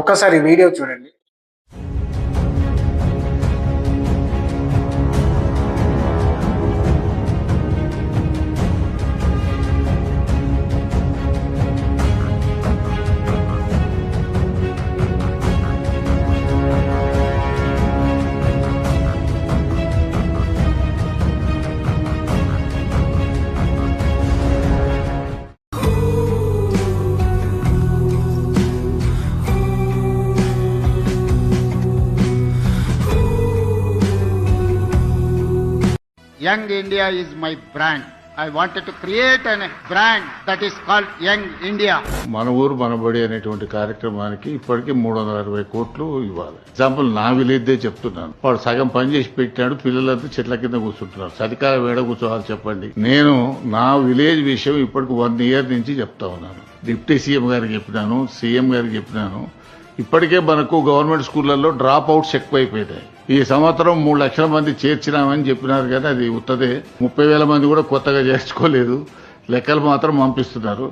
ఒక్కసారి వీడియో చూడండి. Young India is my brand. I wanted to create a brand that is called Young India. మన ఊరు మనబడి అనేటువంటి కార్యక్రమానికి ఇప్పటికీ 360 కోట్లు ఇవ్వాలి. ఎగ్జాంపుల్ నా విలేజ్దే చెప్తున్నాను. వాడు సగం పని చేసి పెట్టాడు, పిల్లలంతా చెట్ల కింద కూర్చుంటున్నారు. చలికాలం వేడ కూర్చోవాలి చెప్పండి. నేను నా విలేజ్ విషయం ఇప్పటికి 1 year నుంచి చెప్తా ఉన్నాను. డిప్యూటీ సీఎం గారికి చెప్పినాను, సీఎం గారికి చెప్పినాను. ఇప్పటికే మనకు గవర్నమెంట్ స్కూళ్లలో డ్రాప్ అవుట్స్ ఎక్కువైపోయాయి. ఈ సంవత్సరం 3 లక్షల మంది చేర్చినామని చెప్పినారు కదా, అది ఉత్తదే. 30,000 మంది కూడా కొత్తగా చేర్చుకోలేదు, లెక్కలు మాత్రం పంపిస్తున్నారు.